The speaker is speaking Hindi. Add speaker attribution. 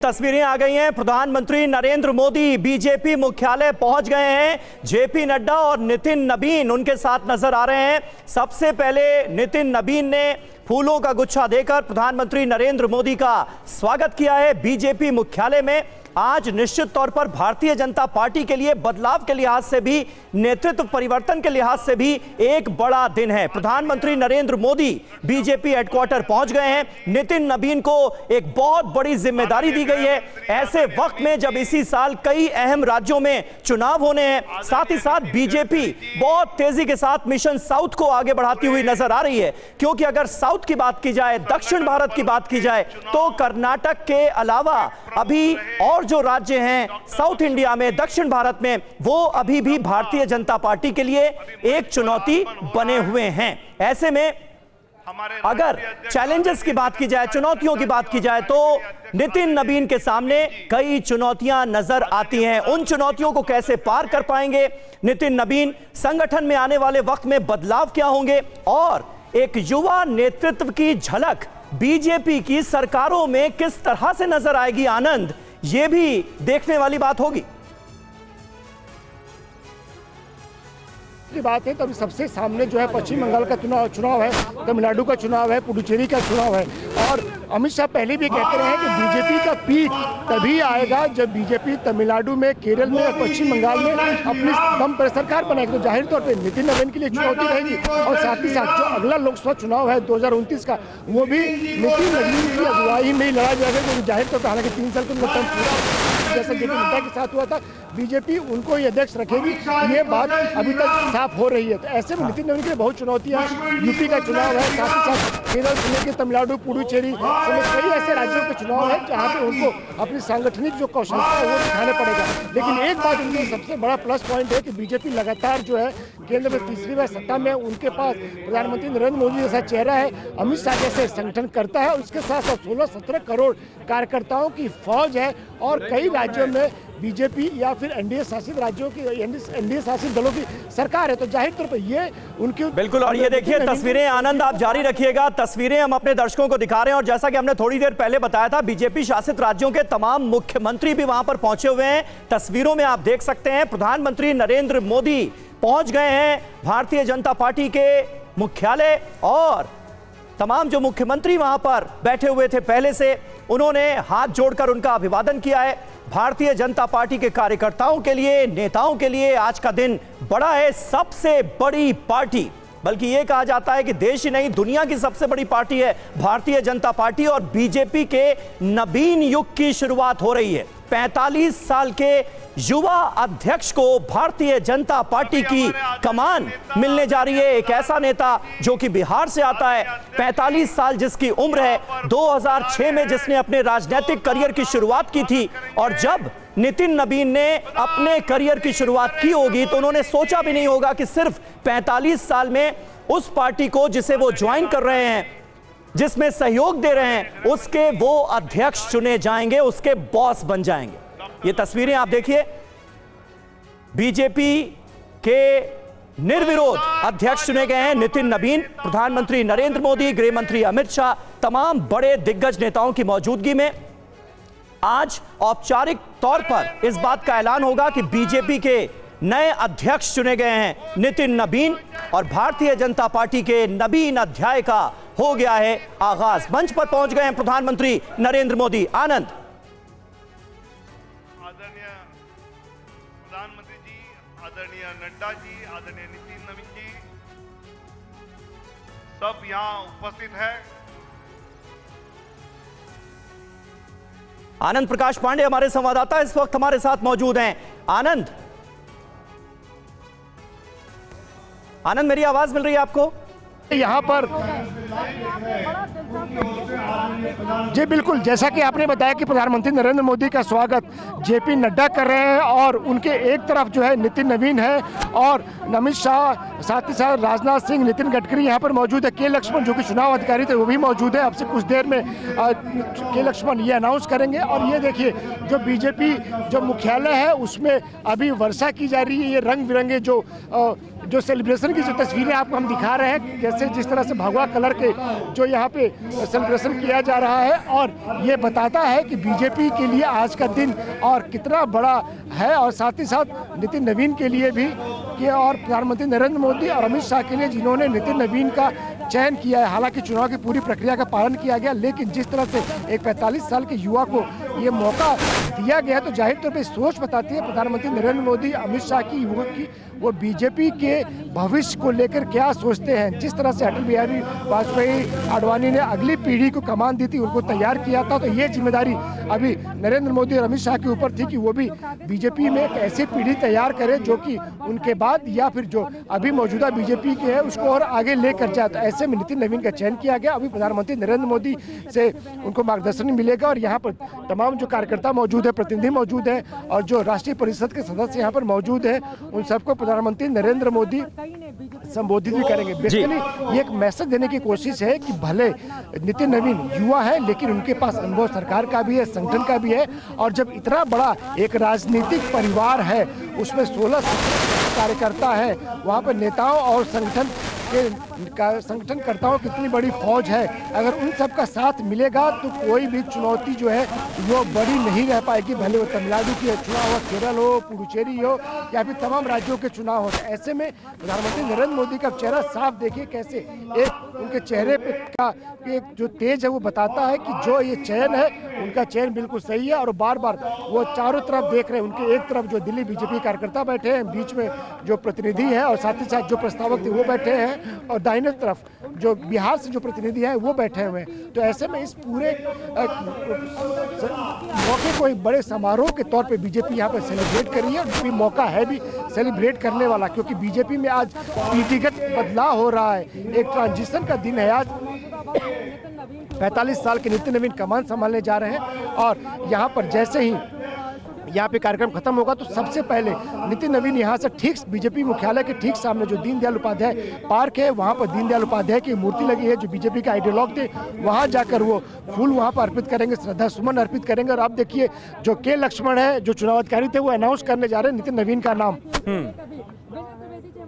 Speaker 1: तस्वीरें आ गई हैं। प्रधानमंत्री नरेंद्र मोदी बीजेपी मुख्यालय पहुंच गए हैं। जेपी नड्डा और नितिन नबीन उनके साथ नजर आ रहे हैं। सबसे पहले नितिन नबीन ने फूलों का गुच्छा देकर प्रधानमंत्री नरेंद्र मोदी का स्वागत किया है बीजेपी मुख्यालय में। आज निश्चित तौर पर भारतीय जनता पार्टी के लिए बदलाव के लिहाज से भी, नेतृत्व परिवर्तन के लिहाज से भी एक बड़ा दिन है। प्रधानमंत्री नरेंद्र मोदी बीजेपी हेडक्वार्टर पहुंच गए हैं। नितिन नबीन को एक बहुत बड़ी जिम्मेदारी दी गई है ऐसे वक्त में जब इसी साल कई अहम राज्यों में चुनाव होने हैं। साथ ही साथ बीजेपी बहुत तेजी के साथ मिशन साउथ को आगे बढ़ाती हुई नजर आ रही है, क्योंकि अगर साउथ की बात की जाए, दक्षिण भारत की बात की जाए, तो कर्नाटक के अलावा अभी और जो राज्य हैं साउथ इंडिया में, दक्षिण भारत में, वो अभी भी भारतीय जनता पार्टी के लिए एक चुनौती बने हुए हैं। ऐसे में अगर चैलेंजेस की बात की जाए, चुनौतियों की बात की जाए, तो नितिन नबीन के सामने कई चुनौतियां नजर आती हैं। उन चुनौतियों को कैसे पार कर पाएंगे नितिन नबीन, संगठन में आने वाले वक्त में बदलाव क्या होंगे, और एक युवा नेतृत्व की झलक बीजेपी की सरकारों में किस तरह से नजर आएगी, आनंद, ये भी देखने वाली बात होगी।
Speaker 2: की बात है तब सबसे सामने जो है पश्चिम बंगाल का चुनाव है, तमिलनाडु का चुनाव है, पुडुचेरी का चुनाव है। और अमित शाह पहले भी कहते रहे हैं कि बीजेपी का पीक तभी आएगा जब बीजेपी तमिलनाडु में, केरल में और पश्चिम बंगाल में अपनी दम पर सरकार बनाएगी। तो जाहिर तौर पर नितिन नबीन के लिए चुनौती रहेगी। और साथ ही साथ जो अगला लोकसभा चुनाव है 2029 का, वो भी नितिन नबीन की अगुवाई में ही लड़ा जाएगा, क्योंकि जाहिर तौर पर हालांकि 3 साल का टर्म पूरा जैसा जेपी नड्डा के साथ हुआ था, बीजेपी उनको ही अध्यक्ष रखेगी, ये बात अभी तक साफ हो रही है। तो ऐसे में नितिन नबीन के लिए बहुत चुनौतियां, यूपी का चुनाव है, साथ ही साथ केरल से लेकर तमिलनाडु, पुडुचेरी समेत कई ऐसे राज्यों के चुनाव है जहां पे उनको अपनी सांगठनिक जो कौशलता है वो दिखाने पड़ेगा। लेकिन एक बात उनके सबसे बड़ा प्लस पॉइंट है कि बीजेपी लगातार जो है केंद्र में तीसरी बार सत्ता में, उनके पास प्रधानमंत्री नरेंद्र मोदी जैसा चेहरा है, अमित शाह जैसे संगठन करता है, और उसके साथ साथ 16-17 करोड़ कार्यकर्ताओं की फौज है, और कई राज्यों में बीजेपी या फिर एनडीए शासित राज्यों की, एनडीए शासित दलों की सरकार है। तो जाहिर तौर पर ये उनकी
Speaker 1: बिल्कुल। और ये देखिए तस्वीरें, आनंद आप जारी रखिएगा, तस्वीरें हम अपने दर्शकों को दिखा रहे हैं। और जैसा कि हमने थोड़ी देर पहले बताया था, बीजेपी शासित राज्यों के तमाम मुख्यमंत्री भी वहां पर पहुंचे हुए हैं। तस्वीरों में आप देख सकते हैं प्रधानमंत्री नरेंद्र मोदी पहुंच गए हैं भारतीय जनता पार्टी के मुख्यालय, और तमाम जो मुख्यमंत्री वहां पर बैठे हुए थे पहले से, उन्होंने हाथ जोड़कर उनका अभिवादन किया है। भारतीय जनता पार्टी के कार्यकर्ताओं के लिए, नेताओं के लिए आज का दिन बड़ा है। सबसे बड़ी पार्टी, बल्कि ये कहा जाता है कि देश ही नहीं दुनिया की सबसे बड़ी पार्टी है भारतीय जनता पार्टी, और बीजेपी के नवीन युग की शुरुआत हो रही है। 45 साल के युवा अध्यक्ष को भारतीय जनता पार्टी की कमान मिलने जा रही है। एक ऐसा नेता जो कि बिहार से आता है, 45 साल जिसकी उम्र है, 2006 में जिसने अपने राजनीतिक करियर की शुरुआत की थी। और जब नितिन नबीन ने अपने करियर की शुरुआत की होगी तो उन्होंने सोचा भी नहीं होगा कि सिर्फ 45 साल में उस पार्टी को जिसे वो ज्वाइन कर रहे हैं, जिसमें सहयोग दे रहे हैं, उसके वो अध्यक्ष चुने जाएंगे, उसके बॉस बन जाएंगे। ये तस्वीरें आप देखिए, बीजेपी के निर्विरोध अध्यक्ष चुने गए हैं नितिन नबीन। प्रधानमंत्री नरेंद्र मोदी, गृह मंत्री अमित शाह, तमाम बड़े दिग्गज नेताओं की मौजूदगी में आज औपचारिक तौर पर इस बात का ऐलान होगा कि बीजेपी के नए अध्यक्ष चुने गए हैं नितिन नबीन, और भारतीय जनता पार्टी के नवीन अध्याय का हो गया है आगाज। मंच पर पहुंच गए हैं प्रधानमंत्री नरेंद्र मोदी। आनंद,
Speaker 3: आदरणीय प्रधानमंत्री जी, आदरणीय नड्डा जी, आदरणीय नितिन नबीन जी, सब यहां उपस्थित है।
Speaker 1: आनंद प्रकाश पांडे हमारे संवाददाता इस वक्त हमारे साथ मौजूद हैं। आनंद, मेरी आवाज मिल रही है आपको?
Speaker 2: यहाँ पर जी बिल्कुल, जैसा कि आपने बताया कि प्रधानमंत्री नरेंद्र मोदी का स्वागत जेपी नड्डा कर रहे हैं, और उनके एक तरफ जो है नितिन नबीन है, और अमित शाह, साथ ही साथ राजनाथ सिंह, नितिन गडकरी यहाँ पर मौजूद है। के लक्ष्मण जो कि चुनाव अधिकारी थे वो भी मौजूद है। अब से कुछ देर में के लक्ष्मण ये अनाउंस करेंगे। और ये देखिए जो बीजेपी जो मुख्यालय है उसमें अभी वर्षा की जा रही है, ये रंग बिरंगे जो जो सेलिब्रेशन की जो तस्वीरें आपको हम दिखा रहे हैं, कैसे जिस तरह से भगवा कलर के जो यहाँ पे सेलिब्रेशन किया जा रहा है, और ये बताता है कि बीजेपी के लिए आज का दिन और कितना बड़ा है, और साथ ही साथ नितिन नवीन के लिए भी कि और प्रधानमंत्री नरेंद्र मोदी और अमित शाह के लिए जिन्होंने नितिन नवीन का चयन किया है। हालांकि चुनाव की पूरी प्रक्रिया का पालन किया गया, लेकिन जिस तरह से एक 45 साल के युवा को ये मौका दिया गया तो जाहिर तौर पे सोच बताती है प्रधानमंत्री नरेंद्र मोदी, अमित शाह की, युवक की, वो बीजेपी के भविष्य को लेकर क्या सोचते हैं। जिस तरह से अटल बिहारी वाजपेयी आडवाणी ने अगली पीढ़ी को कमान दी थी, उनको तैयार किया था, तो ये जिम्मेदारी अभी नरेंद्र मोदी और अमित शाह के ऊपर थी कि वो भी बीजेपी में एक ऐसी पीढ़ी तैयार करे जो कि उनके बाद या फिर जो अभी मौजूदा बीजेपी के है उसको और आगे लेकर जाए। तो ऐसे में नितिन नवीन का चयन किया गया। अभी प्रधानमंत्री नरेंद्र मोदी से उनको मार्गदर्शन मिलेगा, और यहाँ पर तमाम जो कार्यकर्ता मौजूद है, प्रतिनिधि मौजूद है, और जो राष्ट्रीय परिषद के सदस्य यहाँ पर मौजूद है, उन सबको प्रधानमंत्री नरेंद्र मोदी संबोधित भी करेंगे। बेसिकली ये एक मैसेज देने की कोशिश है कि भले नितिन नवीन युवा है, लेकिन उनके पास अनुभव सरकार का भी है, संगठन का भी है, और जब इतना बड़ा एक राजनीतिक परिवार है, उसमें 16 कार्यकर्ता है, वहाँ पर नेताओं और संगठनकर्ताओं की इतनी बड़ी फौज है, अगर उन सब का साथ मिलेगा तो कोई भी चुनौती जो है वो बड़ी नहीं रह पाएगी। भले वो तमिलनाडु की चुनाव हो, केरल हो, पुडुचेरी हो, या फिर तमाम राज्यों के चुनाव हो। ऐसे में प्रधानमंत्री नरेंद्र मोदी का चेहरा साफ देखिए, कैसे एक उनके चेहरे पे का एक जो तेज है वो बताता है कि जो ये चयन है उनका चयन बिल्कुल सही है, और बार बार वो चारों तरफ देख रहे हैं। उनके एक तरफ जो दिल्ली बीजेपी कार्यकर्ता बैठे हैं, बीच में जो प्रतिनिधि है, और साथ ही साथ जो प्रस्तावक थे वो बैठे हैं, और दाहिने तरफ जो बिहार से जो प्रतिनिधि है वो बैठे हुए हैं। तो ऐसे में इस पूरे मौके को एक बड़े समारोह के तौर पे बीजेपी यहाँ पर सेलिब्रेट कर रही है, और मौका है भी सेलिब्रेट करने वाला, क्योंकि बीजेपी में आज पीढ़ीगत बदलाव हो रहा है, एक ट्रांजिशन का दिन है आज। 45 साल के नितिन नवीन कमान संभालने जा रहे हैं, और यहाँ पर जैसे ही यहाँ पे कार्यक्रम खत्म होगा तो सबसे पहले नितिन नवीन यहाँ से ठीक बीजेपी मुख्यालय के ठीक सामने जो दीनदयाल उपाध्याय पार्क है, वहाँ पर दीनदयाल उपाध्याय की मूर्ति लगी है, जो बीजेपी के आइडियोलॉग थे, वहाँ जाकर वो फूल वहाँ पर अर्पित करेंगे, श्रद्धा सुमन अर्पित करेंगे। और आप देखिए जो के लक्ष्मण है, जो चुनाव अधिकारी थे, वो अनाउंस करने जा रहे हैं नितिन नवीन का नाम।